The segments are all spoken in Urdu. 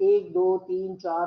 1 2 3 4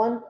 1,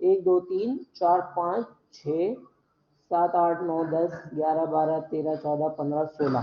1 2 3 4 5 6 7 8 9 10 11 12 13 14 15 16।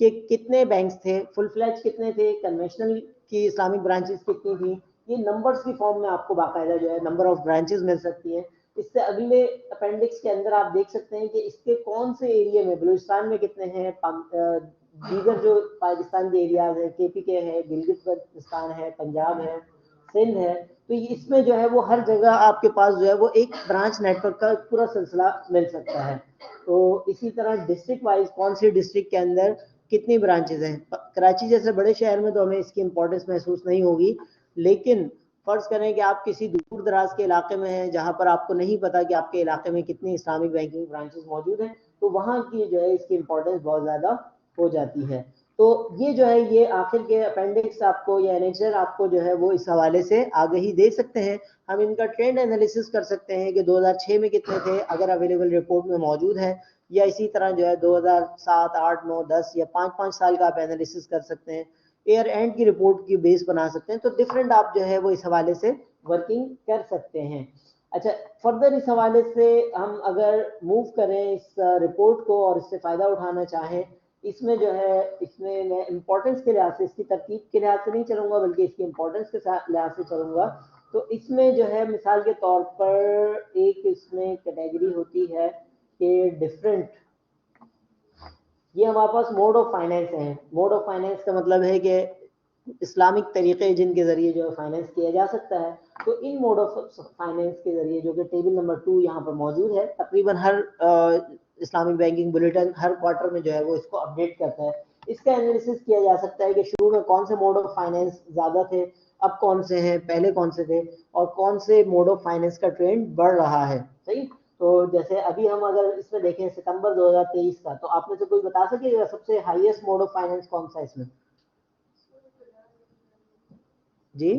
کہ کتنے بینکس تھے, فل فلیج کتنے تھے, کنوینشنل کی اسلامک برانچز کتنی تھیں, یہ نمبرز کی فارم میں آپ کو باقاعدہ جو ہے نمبر آف برانچز مل سکتی ہیں. اس سے اگلے اپینڈکس کے اندر آپ دیکھ سکتے ہیں کہ اس کے کون سے ایریا میں, بلوچستان میں کتنے ہیں, دیگر جو پاکستان کے ایریاز ہیں, کے پی کے ہے, گلگت بلتستان ہے, پنجاب ہے, سندھ ہے, تو اس میں جو ہے وہ ہر جگہ آپ کے پاس جو ہے وہ ایک برانچ نیٹ ورک کا پورا سلسلہ مل سکتا ہے. تو اسی طرح ڈسٹرکٹ وائز کون سی ڈسٹرکٹ کے اندر کتنی برانچز ہیں. کراچی جیسے بڑے شہر میں تو ہمیں اس کی امپورٹنس محسوس نہیں ہوگی, لیکن فرض کریں کہ آپ کسی دور دراز کے علاقے میں ہیں جہاں پر آپ کو نہیں پتا کہ آپ کے علاقے میں کتنی اسلامک بینکنگ برانچز موجود ہیں, تو وہاں کی جو ہے اس کی امپورٹنس بہت زیادہ ہو جاتی ہے. تو یہ جو ہے یہ آخر کے اپینڈکس آپ کو یا انیکسر آپ کو جو ہے وہ اس حوالے سے آگہی دے سکتے ہیں. ہم ان کا ٹرینڈ انالیسس کر سکتے ہیں کہ 2006 میں کتنے تھے اگر اویلیبل رپورٹ میں موجود ہے, یا اسی طرح جو ہے 2007, 8, 9, 10 یا 5 سال کا آپ انالیسس کر سکتے ہیں, ایئر اینڈ کی رپورٹ کی بیس بنا سکتے ہیں. تو ڈفرینٹ آپ جو ہے وہ اس حوالے سے ورکنگ کر سکتے ہیں. اچھا, فردر اس حوالے سے ہم اگر موو کریں اس رپورٹ کو اور اس سے فائدہ اٹھانا چاہیں, اس میں جو ہے اس میں امپورٹنس کے لحاظ سے, اس کی ترتیب کے لحاظ سے نہیں چلوں گا بلکہ اس کی امپورٹنس کے لحاظ سے چلوں گا. تو اس میں جو ہے مثال کے طور پر ایک اس میں کیٹیگری ہوتی ہے کہ ڈفرینٹ, یہ ہمارے پاس موڈ آف فائنینس ہیں. موڈ آف فائنینس کا مطلب ہے کہ اسلامک طریقے جن کے ذریعے جو ہے فائنینس کیا جا سکتا ہے. تو ان موڈ آف فائنینس کے ذریعے جو کہ ٹیبل نمبر 2 یہاں پر موجود ہے, تقریباً ہر اسلامک بینکنگ بلیٹن ہر کوارٹر میں جو ہے وہ اس کو اپڈیٹ کرتا ہے. اس کا انالیسس کیا جا سکتا ہے کہ شروع میں کون سے موڈ آف فائنینس زیادہ تھے, اب کون سے ہیں, پہلے کون سے تھے, اور کون سے موڈ آف فائنینس کا ٹرینڈ بڑھ رہا ہے. صحیح. تو جیسے ابھی ہم اگر اس میں دیکھیں ستمبر 2023 کا, تو آپ میں سے کوئی بتا سکے گا سب سے ہائیسٹ موڈ آف فائنینس کون سا ہے اس میں؟ جی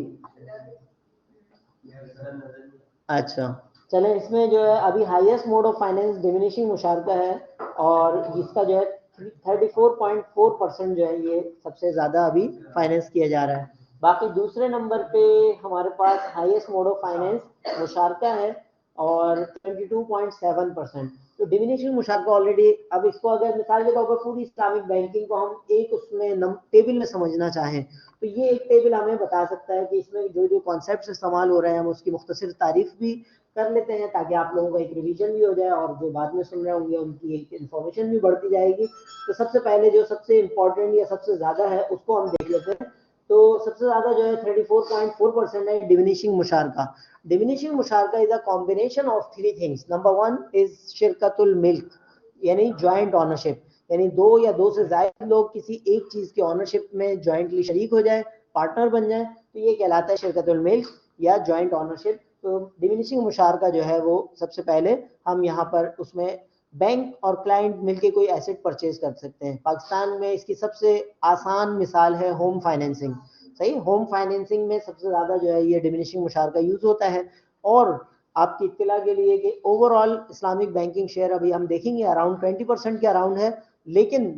اچھا, چلیں اس میں جو ہے ابھی highest mode of finance diminishing مشارکہ ہے, اور اس کا جو ہے 34.4% جو ہے یہ سب سے زیادہ ابھی فائنینس کیا جا رہا ہے. باقی دوسرے نمبر پہ ہمارے پاس ہائیسٹ موڈ آف فائنینس مشارکہ ہے اور 22.7%. تو ڈیمینشنگ مشارکہ آلریڈی, اب اس کو اگر مثال کے طور پر پوری اسلامک بینکنگ کو ہم ایک اس میں ٹیبل میں سمجھنا چاہیں, تو یہ ایک ٹیبل ہمیں بتا سکتا ہے کہ اس میں جو جو کانسیپٹس استعمال ہو رہے ہیں ہم اس کی مختصر تعریف بھی کر لیتے ہیں تاکہ آپ لوگوں کا ایک ریویژن بھی ہو جائے, اور جو بعد میں سن رہے ہوں گے ان کی ایک انفارمیشن بھی بڑھتی جائے گی. تو سب سے پہلے جو سب سے امپورٹنٹ یا سب سے زیادہ ہے اس کو ہم دیکھ لیتے ہیں. تو سب سے زیادہ جو ہے 34.4% ہے ڈیمینشنگ مشارکہ. ڈیمینشنگ مشارکہ is a combination of 3 things. Number 1 is شرکت الملک, یعنی جوائنٹ آنرشپ, یعنی 2 یا 2 سے زائد لوگ کسی ایک چیز کے آنرشپ میں جوائنٹلی شریک ہو جائے, پارٹنر بن جائیں, تو یہ کہلاتا ہے شرکت الملک یا جوائنٹ آنرشپ. تو ڈیمینشنگ مشارکہ جو ہے وہ سب سے پہلے ہم یہاں پر اس میں بینک اور کلائنٹ مل کے کوئی ایسٹ پرچیز کر سکتے ہیں. پاکستان میں اس کی سب سے آسان مثال ہے ہوم فائنینسنگ. صحیح, ہوم فائنینسنگ میں سب سے زیادہ جو ہے یہ ڈیمینشنگ مشارکہ یوز ہوتا ہے. اور آپ کی اطلاع کے لیے کہ over all Islamic banking share ابھی ہم دیکھیں گے اراؤنڈ 20% کے اراؤنڈ ہے, لیکن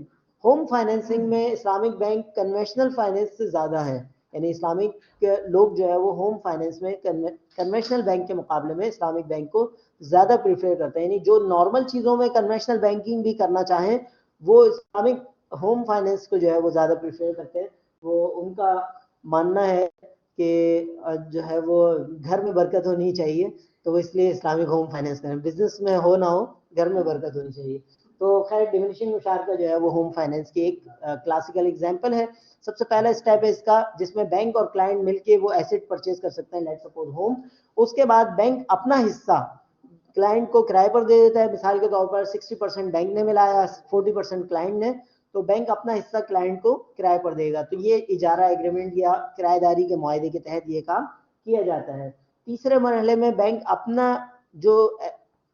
ہوم فائنینسنگ میں اسلامک بینک کنوینشنل فائنینس سے زیادہ ہے. یعنی اسلامک لوگ جو ہے وہ ہوم فائنینس میں کنوینشنل بینک کے مقابلے میں اسلامک بینک کو زیادہ پریفر کرتے ہیں. یعنی جو نارمل چیزوں میں کنوینشنل بینکنگ بھی کرنا چاہیں وہ اسلامک ہوم فائنینس کو جو ہے وہ زیادہ پریفر کرتے ہیں. وہ ان کا ماننا ہے کہ جو ہے وہ گھر میں برکت ہونی چاہیے, تو وہ اس لیے اسلامک ہوم فائنینس کریں. بزنس میں ہو نہ ہو, گھر میں برکت ہونی چاہیے. تو خیر ڈیمینشنگ مشارکہ جو ہے وہ ہوم فائنینس کی ایک کلاسیکل ایگزامپل ہے. سب سے پہلا اسٹیپ ہے اس کا جس میں بینک اور کلائنٹ مل کے وہ ایسٹ پرچیز کر سکتے ہیں, لیٹس سپوز ہوم. اس کے بعد بینک اپنا حصہ کلائنٹ کو کرائے پر دے دیتا ہے. مثال کے طور پر 60% بینک نے ملایا, 40% کلائنٹ نے, تو بینک اپنا حصہ کلائنٹ کو کرائے پر دے گا. تو یہ اجارہ ایگریمنٹ یا کرایہ داری کے معاہدے کے تحت یہ کام کیا جاتا ہے. تیسرے مرحلے میں بینک اپنا جو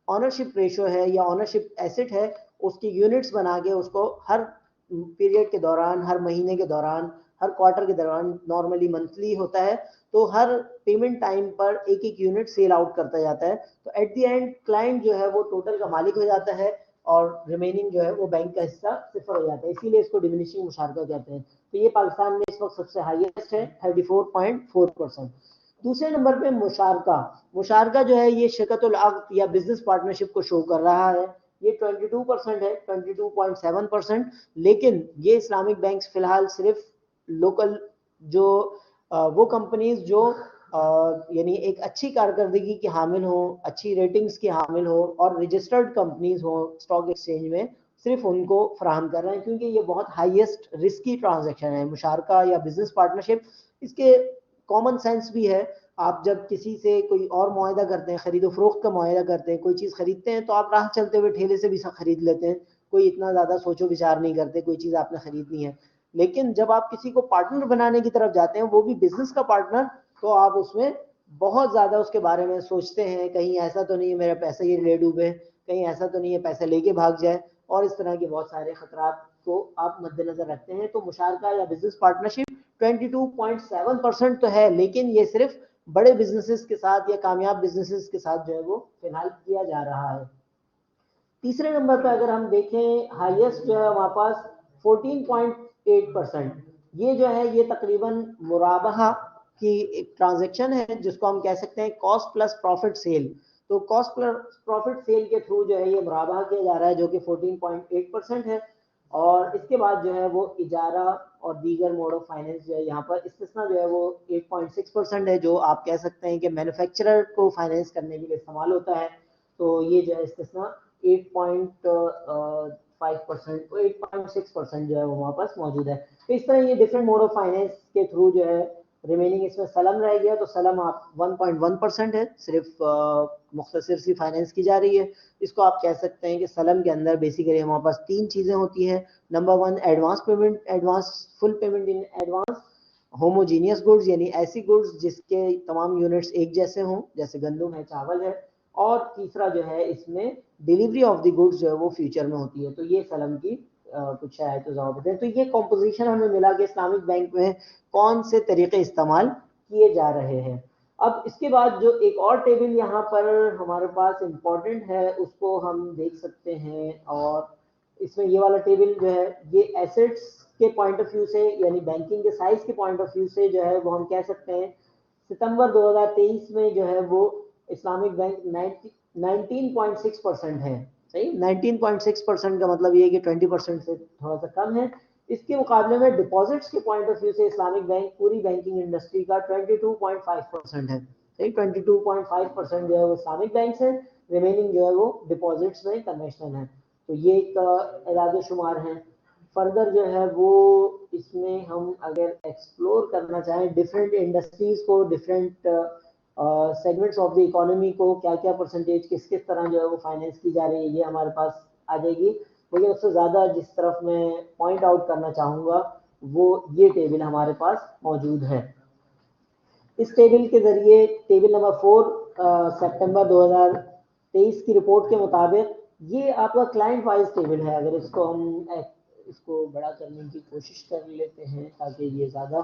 آنرشپ ریشو ہے یا آنرشپ ایسٹ ہے اس کی یونٹس بنا کے اس کو ہر پیریڈ کے دوران, ہر مہینے کے دوران, ہر کوارٹر کے دوران, نارملی منتھلی ہوتا ہے, تو ہر پیمنٹ ٹائم پر ایک ایک یونٹ سیل آؤٹ کرتا جاتا ہے. تو ایٹ دی اینڈ کلائنٹ جو ہے وہ ٹوٹل کا مالک ہو جاتا ہے اور ریمیننگ جو ہے وہ بینک کا حصہ صفر ہو جاتا ہے. اسی لیے اس کو ڈیمینشنگ مشارکہ کہتے ہیں. تو یہ پاکستان میں اس وقت سب سے ہائیسٹ ہے 34.4%. دوسرے نمبر پہ مشارکہ جو ہے یہ شرکت العقد یا بزنس پارٹنرشپ کو شو کر رہا ہے. یہ 22% ہے, 22.7%. لیکن یہ اسلامک بینکس فی الحال صرف لوکل جو وہ کمپنیز جو یعنی ایک اچھی کارکردگی کی حامل ہو, اچھی ریٹنگز کی حامل ہو اور رجسٹرڈ کمپنیز ہوں اسٹاک ایکسچینج میں, صرف ان کو فراہم کر رہے ہیں, کیونکہ یہ بہت ہائیسٹ رسکی ٹرانزیکشن ہے. مشارکہ یا بزنس پارٹنرشپ, اس کے کامن سینس بھی ہے. آپ جب کسی سے کوئی اور معاہدہ کرتے ہیں, خرید و فروخت کا معاہدہ کرتے ہیں, کوئی چیز خریدتے ہیں, تو آپ راہ چلتے ہوئے ٹھیلے سے بھی خرید لیتے ہیں, کوئی اتنا زیادہ سوچ و بچار نہیں کرتے, کوئی چیز آپ نے خریدنی ہے. لیکن جب آپ کسی کو پارٹنر بنانے کی طرف جاتے ہیں, وہ بھی بزنس کا پارٹنر, تو آپ اس میں بہت زیادہ اس کے بارے میں سوچتے ہیں, کہیں ایسا تو نہیں ہے میرا پیسہ یہ لے ڈوبے, کہیں ایسا تو نہیں ہے پیسہ لے کے بھاگ جائے, اور اس طرح کے بہت سارے خطرات کو آپ مد نظر رکھتے ہیں. تو مشارکہ یا بزنس پارٹنرشپ 22.7% تو ہے, لیکن یہ صرف بڑے بزنسز کے ساتھ یا کامیاب بزنسز کے ساتھ جو ہے وہ فی الحال کیا جا رہا ہے. تیسرے نمبر پہ اگر ہم دیکھیں, ہائیسٹ جو ہے ہمارے پاس 14.8%. یہ جو ہے یہ تقریباً مرابحہ کی ایک ٹرانزیکشن ہے, جس کو ہم کہہ سکتے ہیں کاسٹ پلس پروفٹ سیل. تو کاسٹ پلس پروفٹ سیل کے تھرو جو ہے یہ مرابحہ کیا جا رہا ہے, جو کہ 14.8% ہے. اور اس کے بعد جو ہے وہ اجارہ اور دیگر موڈ آف فائنینس جو ہے یہاں پر استثنا جو ہے وہ 8.6% ہے, جو آپ کہہ سکتے ہیں کہ مینوفیکچرر کو فائنینس کرنے کے لیے استعمال ہوتا ہے. تو یہ جو ہے استثنا 8.5% 8.6% جو ہے وہ ہمارے پاس موجود ہے. تو اس طرح یہ ڈفرینٹ موڈ آف فائنینس کے تھرو جو ہے ریمیننگ اس میں سلم رہ گیا. تو سلم آپ 1.1% ہے, صرف مختصر سی فائنینس کی جا رہی ہے. اس کو آپ کہہ سکتے ہیں کہ سلم کے اندر بیسیکلی ہمارے پاس تین چیزیں ہوتی ہیں. Number 1 advance payment, advance full payment in advance. Homogeneous goods یعنی ایسی گڈز جس کے تمام یونٹس ایک جیسے ہوں, جیسے گندم ہے, چاول ہے. اور تیسرا جو ہے اس میں ڈیلیوری آف دی گڈز جو ہے وہ فیوچر میں ہوتی ہے. تو یہ سلم کی کچھ شرائط و ضوابط ہیں. تو یہ کمپوزیشن ہمیں ملا کہ اسلامک بینک میں کون سے طریقے استعمال کیے جا رہے ہیں. اب اس کے بعد جو ایک اور ٹیبل یہاں پر ہمارے پاس امپورٹنٹ ہے, اس کو ہم دیکھ سکتے ہیں. اور اس میں یہ والا ٹیبل جو ہے یہ ایسٹس کے پوائنٹ آف ویو سے, یعنی بینکنگ کے سائز کے پوائنٹ آف ویو سے جو ہے وہ ہم کہہ سکتے ہیں ستمبر 2023 میں جو ہے وہ اسلامک بینک 19.6% ہے. صحیح, 19.6% کا مطلب یہ ہے کہ 20% سے تھوڑا سا کم ہے. اس کے مقابلے میں ڈپازٹس کے پوائنٹ آف ویو سے اسلامک بینک پوری بینکنگ انڈسٹری کا 22.5% ہے. 22.5% جو ہے وہ اسلامک بینک ہے, ریمیننگ جو ہے وہ ڈپازٹس میں کنوینشنل ہے. تو یہ ایک اعداد و شمار ہیں. فردر جو ہے وہ اس میں ہم اگر ایکسپلور کرنا چاہیں ڈفرینٹ انڈسٹریز کو, different segments of the economy کو, کیا کیا پرسنٹیج کس کس طرح جو ہے وہ فائنینس کی جا رہی ہے, یہ ہمارے پاس آ جائے گی. لیکن اس سے زیادہ جس طرف میں پوائنٹ آؤٹ کرنا چاہوں گا وہ یہ ٹیبل ہمارے پاس موجود ہے. اس ٹیبل کے ذریعے ٹیبل نمبر 4 سپٹمبر 2023 کی رپورٹ کے مطابق یہ آپ کا کلائنٹ وائز ٹیبل ہے. اگر اس کو ہم اس کو بڑا کرنے کی کوشش کر لیتے ہیں تاکہ یہ زیادہ,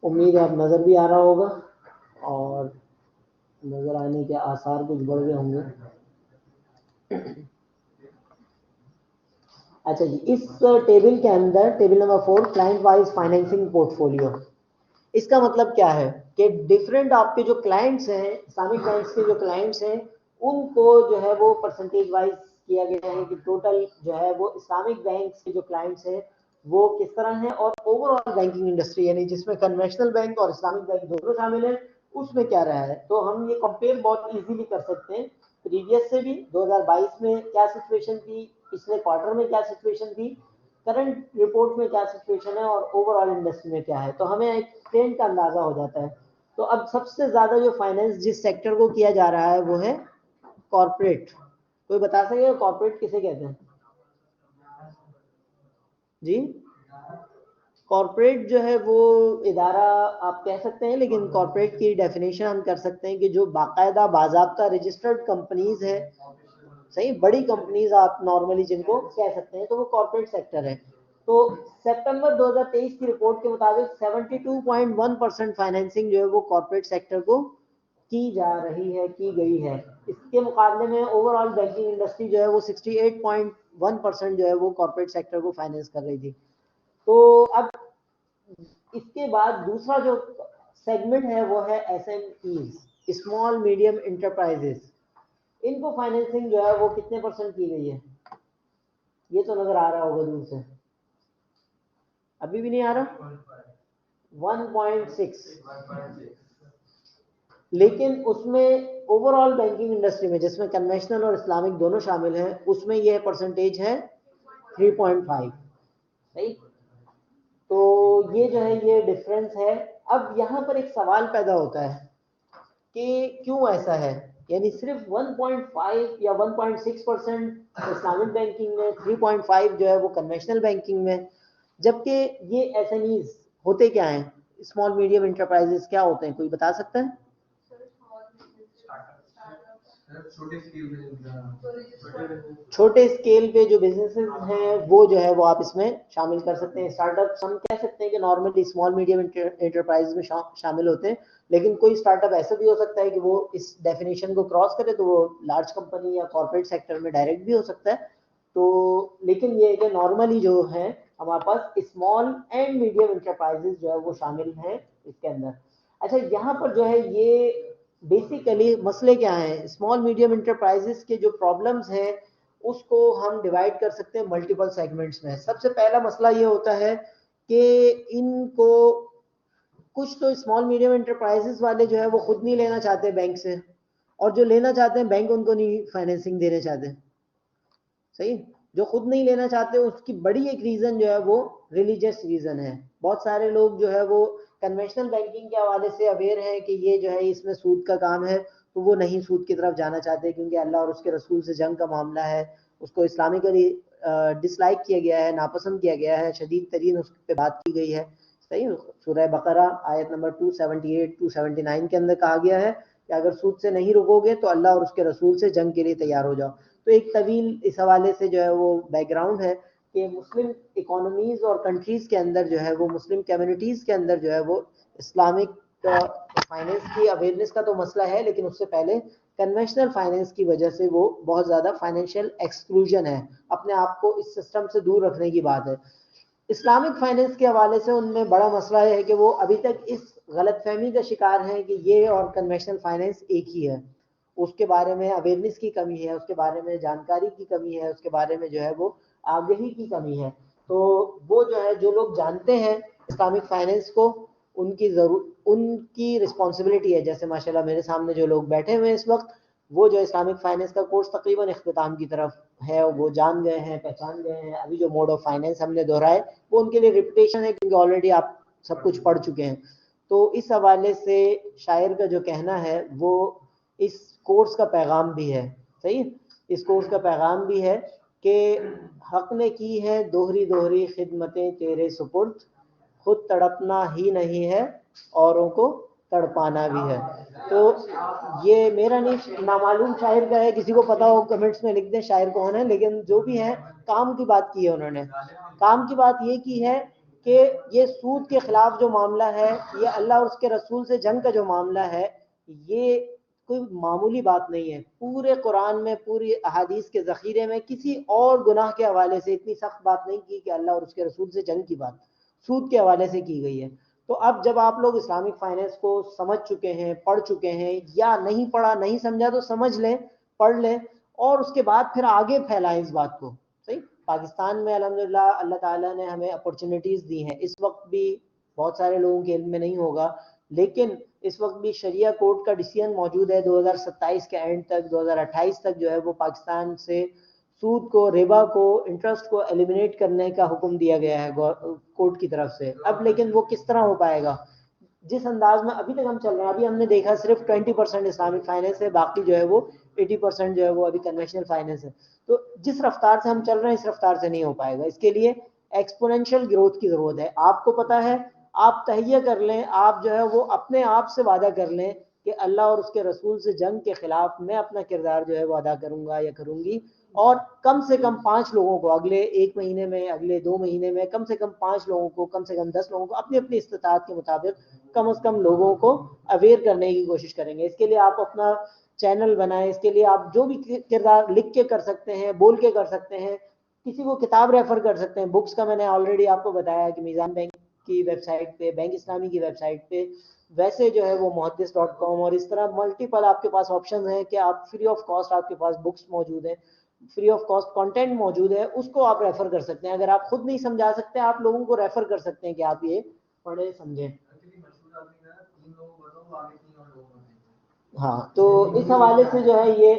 امید ہے اب نظر بھی آ رہا ہوگا اور نظر آنے کے آثار کچھ بڑھ گئے ہوں گے. اچھا جی, اس ٹیبل کے اندر table number 4 client wise financing portfolio, اس کا مطلب کیا ہے کہ ڈفرینٹ آپ کے جو کلائنٹس ہیں, اسلامک بینکس کے جو کلائنٹس ہیں, ان کو جو ہے وہ پرسنٹیج وائز کیا گیا ہے کہ ٹوٹل جو ہے وہ اسلامک بینکس کے جو کلائنٹس ہیں وہ کس طرح ہیں, اور اوور آل بینکنگ انڈسٹری یعنی جس میں کنوینشنل بینک اور اسلامک بینک دونوں شامل ہیں, اس میں کیا رہا ہے. تو ہم یہ کمپیئر بہت ایزیلی کر سکتے ہیں پریویس سے بھی. 2022 میں کیا سچویشن تھی, پچھلے کوارٹر میں کیا سچویشن تھی, کرنٹ رپورٹ میں کیا سچویشن ہے, اور اوور آل انڈسٹری میں کیا ہے. تو ہمیں ایک ٹرینڈ کا اندازہ ہو جاتا ہے. تو اب سب سے زیادہ جو فائنینس جس سیکٹر کو کیا جا رہا ہے وہ ہے کارپوریٹ. کوئی بتا سکے کارپوریٹ کسے کہتے ہیں؟ جی, کارپوریٹ جو ہے وہ ادارہ آپ کہہ سکتے ہیں, لیکن کارپوریٹ کی ڈیفینیشن ہم کر سکتے ہیں کہ جو باقاعدہ باضابطہ رجسٹرڈ کمپنیز ہے, صحیح, بڑی کمپنیز آپ نارملی جن کو کہہ سکتے ہیں, تو وہ کارپوریٹ سیکٹر ہے. تو سپٹمبر 2023 کی رپورٹ کے مطابق 72.1% فائنینسنگ جو ہے وہ کارپوریٹ سیکٹر کو کی جا رہی ہے, کی گئی ہے. اس کے مقابلے میں اوور آل بینکنگ انڈسٹری جو ہے وہ 68.1% جو ہے وہ کارپوریٹ سیکٹر کو فائنینس کر رہی تھی. تو اب اس کے بعد دوسرا جو سیگمنٹ ہے وہ ہے S M Es, small medium enterprises. ان کو فائنینسنگ جو ہے وہ کتنے پرسنٹ کی گئی ہے؟ یہ تو نظر آ رہا ہوگا دور سے، ابھی بھی نہیں آ رہا؟ 1.6. لیکن اس میں اوور آل بینکنگ انڈسٹری میں جس میں کنوینشنل اور اسلامک دونوں شامل ہیں اس میں یہ پرسنٹیج ہے 3.5. صحیح؟ تو یہ جو ہے یہ ڈفرینس ہے. اب یہاں پر ایک سوال پیدا ہوتا ہے کہ کیوں ایسا ہے، یعنی صرف 1.5 یا 1.6% اسلامک بینکنگ میں، 3.5 جو ہے وہ کنوینشنل بینکنگ میں، جبکہ یہ ایس ایم ایز ہوتے کیا ہیں، اسمال میڈیم انٹرپرائزز کیا ہوتے ہیں، کوئی بتا سکتا ہے؟ چھوٹے اسکیل پہ جو بزنسز ہیں وہ جو ہے وہ آپ اس میں شامل کر سکتے ہیں. اسٹارٹ اپس ہم کہہ سکتے ہیں کہ نارملی اسمال میڈیم انٹرپرائز میں شامل ہوتے ہیں، لیکن کوئی اسٹارٹ اپ ایسا بھی ہو سکتا ہے کہ وہ اس ڈیفینیشن کو کراس کرے تو وہ لارج کمپنی یا کارپوریٹ سیکٹر میں ڈائریکٹ بھی ہو سکتا ہے. تو لیکن یہ کہ نارملی جو ہے ہمارے پاس اسمال اینڈ میڈیم انٹرپرائزز جو ہے وہ شامل ہیں اس کے اندر. اچھا یہاں پر جو ہے یہ بیسیکلی مسئلے کیا ہیں، اسمال میڈیم انٹرپرائزز کے جو پرابلمز ہیں اس کو ہم ڈیوائڈ کر سکتے ہیں ملٹیپل سیگمنٹس میں. سب سے پہلا مسئلہ یہ ہوتا ہے کہ ان کو کچھ تو اسمال میڈیم انٹرپرائزز والے جو ہے وہ خود نہیں لینا چاہتے بینک سے، اور جو لینا چاہتے ہیں بینک ان کو نہیں فائنینسنگ دینے چاہتے. صحیح؟ جو خود نہیں لینا چاہتے اس کی بڑی ایک ریزن جو ہے وہ ریلیجس ریزن ہے. بہت سارے لوگ جو ہے وہ کنوینشنل بینکنگ کے حوالے سے اویئر ہیں کہ یہ جو ہے اس میں سود کا کام ہے، تو وہ نہیں سود کی طرف جانا چاہتے کیونکہ اللہ اور اس کے رسول سے جنگ کا معاملہ ہے، اس کو اسلامکلی ڈس لائک کیا گیا ہے، ناپسند کیا گیا ہے، شدید ترین اس پہ بات کی گئی ہے. صحیح؟ سورہ بقرہ آیت نمبر 278 279 کے اندر کہا گیا ہے کہ اگر سود سے نہیں رکو گے تو اللہ اور اس کے رسول سے جنگ کے لیے تیار ہو جاؤ. تو ایک طویل اس حوالے سے جو ہے وہ بیک گراؤنڈ ہے کہ مسلم اکانومیز اور کنٹریز کے اندر جو ہے وہ مسلم کمیونٹیز کے اندر جو ہے وہ اسلامک فائنینس کی اویئرنیس کا تو مسئلہ ہے، لیکن اس سے پہلے کنونشنل فائنینس کی وجہ سے وہ بہت زیادہ فائنینشیل ایکسکلوژن ہے، اپنے آپ کو اس سسٹم سے دور رکھنے کی بات ہے. اسلامک فائنینس کے حوالے سے ان میں بڑا مسئلہ ہے کہ وہ ابھی تک اس غلط فہمی کا شکار ہیں کہ یہ اور کنونشنل فائنینس ایک ہی ہے. اس کے بارے میں اویئرنیس کی کمی ہے، اس کے بارے میں جانکاری کی کمی ہے، اس کے بارے میں جو ہے وہ آگہی کی کمی ہے. تو وہ جو ہے جو لوگ جانتے ہیں اسلامک فائنینس کو ان کی رسپانسبلٹی ہے. جیسے ماشاءاللہ میرے سامنے جو لوگ بیٹھے ہوئے اس وقت وہ جو اسلامک فائنینس کا کورس تقریباً اختتام کی طرف ہے وہ جان گئے ہیں، پہچان گئے ہیں. ابھی جو موڈ آف فائنینس ہم نے دہرائے وہ ان کے لیے ریپیٹیشن ہے کیونکہ آلریڈی آپ سب کچھ پڑھ چکے ہیں. تو اس حوالے سے شاعر کا جو کہنا ہے وہ اس کورس کا پیغام بھی ہے. صحیح؟ اس کورس کا پیغام بھی ہے کہ حق نے کی ہے دوہری دوہری خدمتیں تیرے سپرد، خود تڑپنا ہی نہیں ہے اوروں کو تڑپانا بھی ہے. تو یہ میرا نہیں، نامعلوم شاعر کا ہے، کسی کو پتا ہو کمنٹس میں لکھ دیں شاعر کون ہے. لیکن جو بھی ہے کام کی بات کی ہے انہوں نے. کام کی بات یہ کی ہے کہ یہ سود کے خلاف جو معاملہ ہے، یہ اللہ اور اس کے رسول سے جنگ کا جو معاملہ ہے، یہ کوئی معمولی بات نہیں ہے. پورے قرآن میں، پوری احادیث کے ذخیرے میں کسی اور گناہ کے حوالے سے اتنی سخت بات نہیں کی کہ اللہ اور اس کے رسول سے جنگ کی بات سود کے حوالے سے کی گئی ہے. تو اب جب آپ لوگ اسلامک فائنینس کو سمجھ چکے ہیں، پڑھ چکے ہیں، یا نہیں پڑھا نہیں سمجھا تو سمجھ لیں، پڑھ لیں، اور اس کے بعد پھر آگے پھیلائیں اس بات کو. صحیح؟ پاکستان میں الحمدللہ اللہ تعالیٰ نے ہمیں اپرچونیٹیز دی ہیں. اس وقت بھی بہت سارے لوگوں کے علم میں نہیں ہوگا، لیکن اس وقت بھی شریعہ کورٹ کا ڈیسیژن موجود ہے 2027 کے اینڈ تک، 2028 تک جو ہے وہ پاکستان سے سود کو، ربا کو، انٹرسٹ کو ایلیمنیٹ کرنے کا حکم دیا گیا ہے کورٹ کی طرف سے. اب لیکن وہ کس طرح ہو پائے گا؟ جس انداز میں ابھی تک ہم چل رہے ہیں، ابھی ہم نے دیکھا صرف 20% اسلامک فائنینس ہے، باقی جو ہے وہ 80% جو ہے وہ ابھی کنوینشنل فائنینس ہے. تو جس رفتار سے ہم چل رہے ہیں اس رفتار سے نہیں ہو پائے گا. اس کے لیے ایکسپونینشیل گروتھ کی ضرورت ہے. آپ کو پتا ہے، آپ تہیہ کر لیں، آپ جو ہے وہ اپنے آپ سے وعدہ کر لیں کہ اللہ اور اس کے رسول سے جنگ کے خلاف میں اپنا کردار جو ہے وہ ادا کروں گا یا کروں گی. اور کم سے کم 5 لوگوں کو اگلے 1 مہینے میں، اگلے 2 مہینے میں کم سے کم 5 لوگوں کو، کم سے کم 10 لوگوں کو اپنی اپنی استطاعت کے مطابق کم از کم لوگوں کو اویئر کرنے کی کوشش کریں گے. اس کے لیے آپ اپنا چینل بنائیں، اس کے لیے آپ جو بھی کردار لکھ کے کر سکتے ہیں، بول کے کر سکتے ہیں، کسی کو کتاب ریفر کر سکتے ہیں. بکس کا میں نے آلریڈی آپ کو بتایا کہ میزان بینک کی ویب سائٹ پہ, بینک اسلامی کی ویب سائٹ پہ, ویسے جو ہے وہ muhaddis.com اور اس طرح ملٹیپل آپ کے پاس آپشن ہیں کہ آپ فری آف کاسٹ, آپ کے پاس بکس موجود ہیں, فری آف کاسٹ کانٹینٹ موجود ہے, اس کو آپ ریفر کر سکتے ہیں. اگر آپ خود نہیں سمجھا سکتے آپ لوگوں کو ریفر کر سکتے ہیں کہ آپ یہ پڑھیں سمجھیں. ہاں, تو اس حوالے سے جو ہے یہ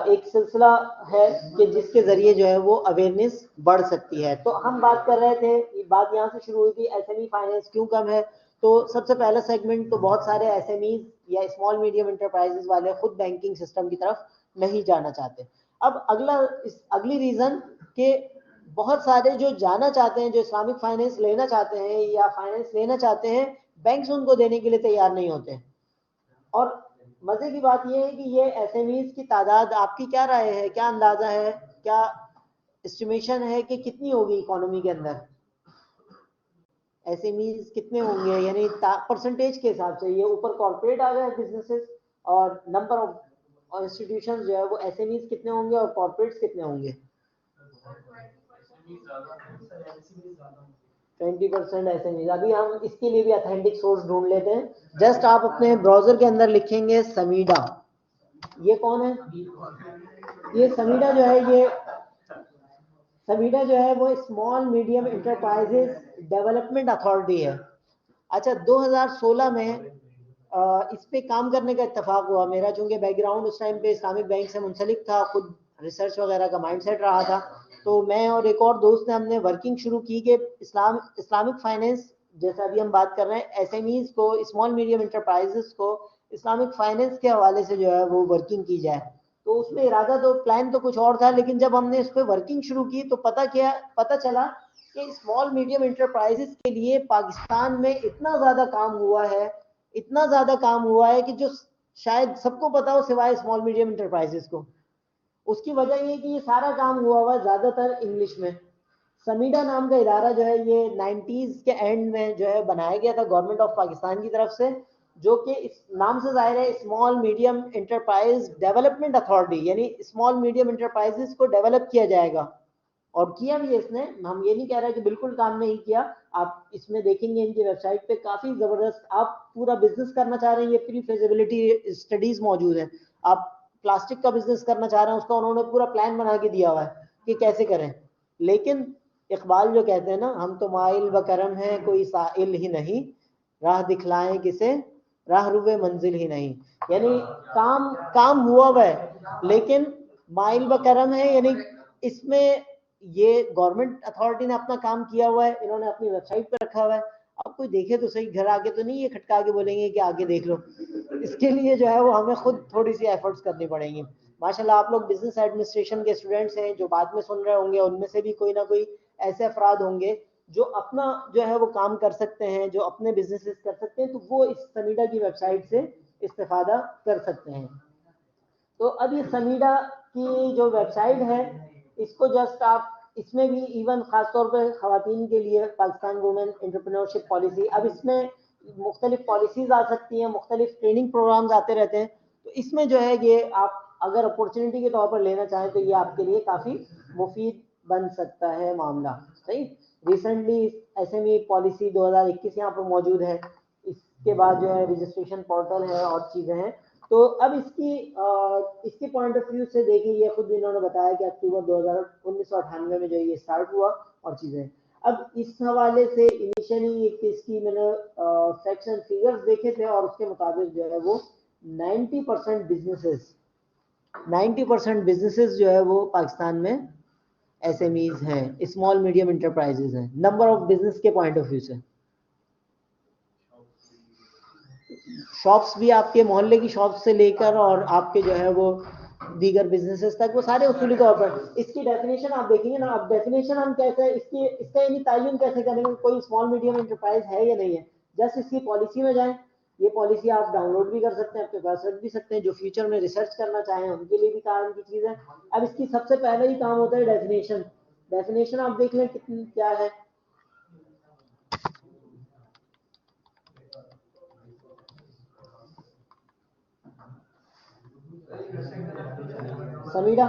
ایک سلسلہ ہے کہ جس کے ذریعے جو ہے وہ اویئرنیس بڑھ سکتی ہے. تو ہم بات کر رہے تھے, بات یہاں سے شروع ہوئی تھی ایس ایم ای فائنینس کیوں کم ہے. تو سب سے پہلا سیگمنٹ تو بہت سارے ایس ایم ایز یا اسمال میڈیم انٹرپرائزز والے خود بینکنگ سسٹم کی طرف نہیں جانا چاہتے. اب اگلی ریزن کہ بہت سارے جو جانا چاہتے ہیں, جو اسلامک فائنینس لینا چاہتے ہیں یا فائنینس لینا چاہتے ہیں, بینکس ان کو دینے کے لیے تیار نہیں ہوتے. اور مزے کی بات یہ ہے کہ یہ ایس ایم ایز کی تعداد آپ کی کیا رائے ہے, کیا اندازہ ہے, کیا اسٹیمیشن ہے کہ کتنی ہوگی اکانومی کے اندر ایس ایم ایز کتنے ہوں گے, یعنی پرسنٹیج کے حساب سے. یہ اوپر کارپوریٹ آ گئے بزنسز اور نمبر آف انسٹیٹیوشن جو ہے وہ ایس ایم ایز کتنے ہوں گے اور کارپوریٹس کتنے ہوں گے. 20% ایس ایم ایز. ابھی ہم اس کے لیے بھی اتھینٹک سورس ڈھونڈ لیتے ہیں. جسٹ آپ اپنے براؤزر کے اندر لکھیں گے سمیڈا. یہ کون ہے؟ یہ سمیڈا جو ہے, سمیڈا جو ہے وہ small medium enterprises development authority ہے. اچھا, 2016 میں اس پہ کام کرنے کا اتفاق ہوا میرا, چونکہ بیک گراؤنڈ اس ٹائم پہ اسلامک بینک سے منسلک تھا, خود ریسرچ وغیرہ کا مائنڈ سیٹ رہا تھا. تو میں اور ایک اور دوست نے ہم نے ورکنگ شروع کی کہ اسلامک فائنینس, جیسا ابھی ہم بات کر رہے ہیں, ایس ایم ایز کو, اسمال میڈیم انٹرپرائزز کو اسلامک فائنینس کے حوالے سے جو ہے وہ ورکنگ کی جائے. تو اس میں ارادہ تو پلان تو کچھ اور تھا, لیکن جب ہم نے اس پہ ورکنگ شروع کی تو پتہ چلا کہ اسمال میڈیم انٹرپرائزز کے لیے پاکستان میں اتنا زیادہ کام ہوا ہے کہ جو شاید سب کو پتا ہو سوائے اسمال میڈیم انٹرپرائزز کو. اس کی وجہ یہ کہ یہ سارا کام ہوا ہے زیادہ تر انگلش میں. سمیڈا نام کا ادارہ جو ہے یہ 90s کے اینڈ میں جو ہے بنایا گیا تھا گورنمنٹ آف پاکستان کی طرف سے, جو کہ اس نام سے ظاہر ہے small medium enterprise development authority, یعنی اسمال میڈیم انٹرپرائزز کو ڈیولپ کیا جائے گا. اور کیا بھی اس نے, ہم یہ نہیں کہہ رہے کہ بالکل کام نہیں کیا. آپ اس میں دیکھیں گے ان کی ویب سائٹ پہ کافی زبردست, آپ پورا بزنس کرنا چاہ رہے ہیں, یہ پری فیزیبلٹی اسٹڈیز موجود ہیں. آپ پلاسٹک کا بزنس کرنا چاہ رہے ہیں, اس کا انہوں نے پورا پلان بنا کے دیا ہوا ہے کہ کیسے کریں. لیکن اقبال جو کہتے ہیں نا, ہم تو مائل بکرم ہیں کوئی سائل ہی نہیں, راہ دکھلائیں کسے راہ روے منزل ہی نہیں. یعنی کام ہوا ہوا ہے لیکن مائل بکرم ہے, یعنی اس میں یہ گورنمنٹ اتھارٹی نے اپنا کام کیا ہوا ہے, انہوں نے اپنی ویب سائٹ پہ رکھا ہوا ہے. اب کوئی دیکھے تو صحیح, گھر آگے تو نہیں یہ کھٹکا کے بولیں گے کہ آگے دیکھ لو. اس کے لیے جو ہے وہ ہمیں خود تھوڑی سی ایفرٹس کرنی پڑیں گی. ماشاءاللہ آپ لوگ بزنس ایڈمنسٹریشن کے اسٹوڈنٹس ہیں, جو بعد میں سن رہے ہوں گے ان میں سے بھی کوئی نہ کوئی ایسے افراد ہوں گے جو اپنا جو ہے وہ کام کر سکتے ہیں, جو اپنے بزنسز کر سکتے ہیں, تو وہ اس سمیڈا کی ویب سائٹ سے استفادہ کر سکتے ہیں. تو اب یہ سمیڈا کی جو ویب سائٹ ہے, اس کو جسٹ آپ, اس میں بھی ایون خاص طور پہ خواتین کے لیے پاکستان وومن انٹرپرینورشپ پالیسی, اب اس میں مختلف پالیسیز آ سکتی ہیں, مختلف ٹریننگ پروگرامز آتے رہتے ہیں. تو اس میں جو ہے یہ آپ اگر اپورچونٹی کے طور پر لینا چاہیں تو یہ آپ کے لیے کافی مفید بن سکتا ہے معاملہ. صحیح, recently S M E policy 2021 یہاں پر موجود ہے, اس کے بعد جو ہے رجسٹریشن پورٹل ہے اور چیزیں ہیں. تو اب اس کی پوائنٹ آف ویو سے دیکھیں, یہ خود انہوں نے بتایا کہ اکتوبر 1998 میں جو یہ اسٹارٹ ہوا اور چیزیں. اب اس حوالے سے انیشلی اس کی میں نے فیکٹس اینڈ فیگرز دیکھے تھے, اور اس کے مطابق جو ہے وہ 90% بزنسز جو ہے وہ پاکستان میں ایس ایم ایز ہیں, اسمال میڈیم انٹرپرائزز ہیں, نمبر آف بزنس کے پوائنٹ آف ویو سے. شاپس بھی آپ کے محلے کی شاپ سے لے کر اور آپ کے جو ہے وہ دیگر بزنسز تک, وہ سارے اصولی طور پر. اس کی ڈیفینیشن آپ دیکھیں گے نا, اب ڈیفینیشن ہم کیسے اس کا یعنی تعین کیسے کریں گے کوئی اسمال میڈیم انٹرپرائز ہے یا نہیں ہے. جسٹ اس کی پالیسی میں جائیں, یہ پالیسی آپ ڈاؤن لوڈ بھی کر سکتے ہیں, اپنے پاس رکھ بھی سکتے ہیں, جو فیوچر میں ریسرچ کرنا چاہیں ان کے لیے بھی کام کی چیز ہے. اب اس کی سب سے پہلے ہی کام ہوتا ہے ڈیفینیشن آپ دیکھ لیں کتنی کیا ہے. سمیڈا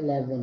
11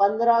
15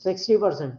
60%,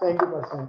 20%?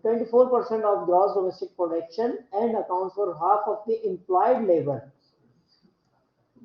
24% of gross domestic production and accounts for half of the employed labor।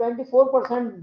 24%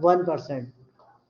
1%।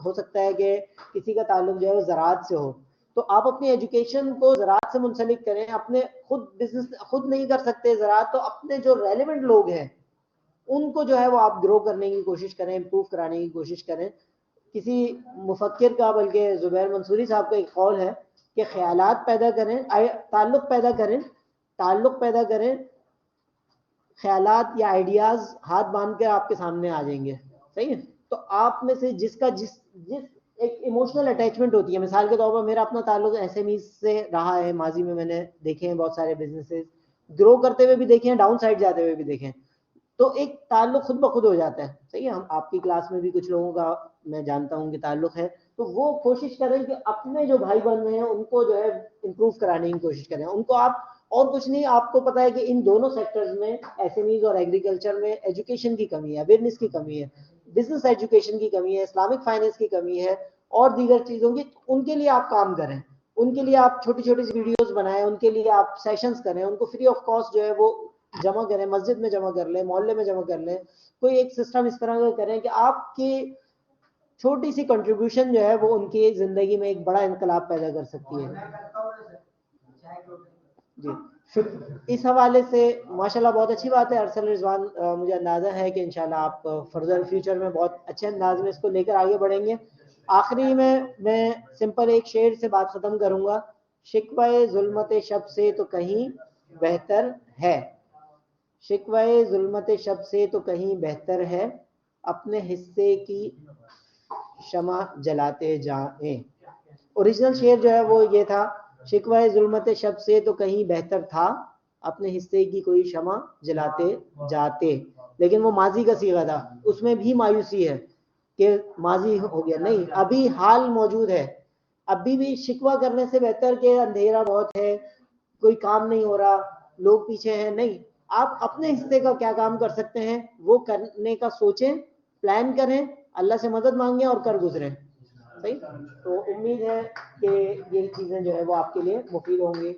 ہو سکتا ہے کہ کسی کا تعلق جو ہے وہ زراعت سے ہو, تو آپ اپنی ایجوکیشن کو زراعت سے منسلک کریں. اپنے خود بزنس خود نہیں کر سکتے زراعت, تو اپنے جو ریلیونٹ لوگ ہیں ان کو جو ہے وہ آپ گرو کرنے کی کوشش کریں, امپروو کرانے کی کوشش کریں. کسی مفکر کا, بلکہ زبیر منصوری صاحب کا ایک قول ہے کہ خیالات پیدا کریں, تعلق پیدا کریں, تعلق پیدا کریں, خیالات یا آئیڈیاز ہاتھ باندھ کر آپ کے سامنے آ جائیں گے. صحیح ہے. تو آپ میں سے جس کا جس ایک ایموشنل اٹیچمنٹ ہوتی ہے, مثال کے طور پر میرا اپنا تعلق ایس ایم ای سے رہا ہے, ماضی میں میں نے دیکھے ہیں بہت سارے بزنسز گرو کرتے ہوئے بھی دیکھے ہیں, ڈاؤن سائڈ جاتے ہوئے بھی دیکھے ہیں, تو ایک تعلق خود بخود ہو جاتا ہے. صحیح ہے. ہم آپ کی کلاس میں بھی کچھ لوگوں کا میں جانتا ہوں کہ تعلق ہے, تو وہ کوشش کریں کہ اپنے جو بھائی بہن ہیں ان کو جو ہے امپروو کرانے کی کوشش کریں. ان کو آپ اور کچھ نہیں, آپ کو پتا ہے کہ ان دونوں سیکٹرز میں, ایس ایم ایز اور ایگریکلچر میں, ایجوکیشن کی کمی ہے, اویئرنیس کی کمی ہے, بزنس ایجوکیشن کی کمی ہے, اسلامک فائنینس کی کمی ہے, اور دیگر چیزوں کی. ان کے لیے آپ کام کریں, ان کے لیے آپ چھوٹی چھوٹی ویڈیوز بنائیں, ان کے لیے آپ سیشنز کریں, ان کو فری آف کاسٹ جو ہے وہ جمع کریں, مسجد میں جمع کر لیں, محلے میں جمع کر لیں. کوئی ایک سسٹم اس طرح کا کریں کہ آپ کی چھوٹی سی کنٹریبیوشن جو ہے وہ ان کی زندگی میں ایک بڑا انقلاب پیدا کر سکتی ہے. جی اس حوالے سے ماشاءاللہ بہت اچھی بات ہے ارسل رضوان, مجھے اندازہ ہے کہ انشاءاللہ آپ فردر فیوچر میں بہت اچھے انداز میں اس کو لے کر آگے بڑھیں گے. آخری میں سمپل ایک شعر سے بات ختم کروں گا. شکوہ ظلمت شب سے تو کہیں بہتر ہے, شکوہ ظلمت شب سے تو کہیں بہتر ہے, اپنے حصے کی شمع جلاتے جائیں. اوریجنل شعر جو ہے وہ یہ تھا, شکوہ ظلمت شب سے تو کہیں بہتر تھا, اپنے حصے کی کوئی شمع جلاتے جاتے. لیکن وہ ماضی کا صیغہ تھا, اس میں بھی مایوسی ہے کہ ماضی ہو گیا. نہیں, ابھی حال موجود ہے. ابھی بھی شکوہ کرنے سے بہتر کہ اندھیرا بہت ہے, کوئی کام نہیں ہو رہا, لوگ پیچھے ہیں. نہیں, آپ اپنے حصے کا کیا کام کر سکتے ہیں وہ کرنے کا سوچیں, پلان کریں, اللہ سے مدد مانگیں اور کر گزریں. صحیح. تو امید ہے کہ یہ چیزیں جو ہے وہ آپ کے لیے مفید ہوں گی.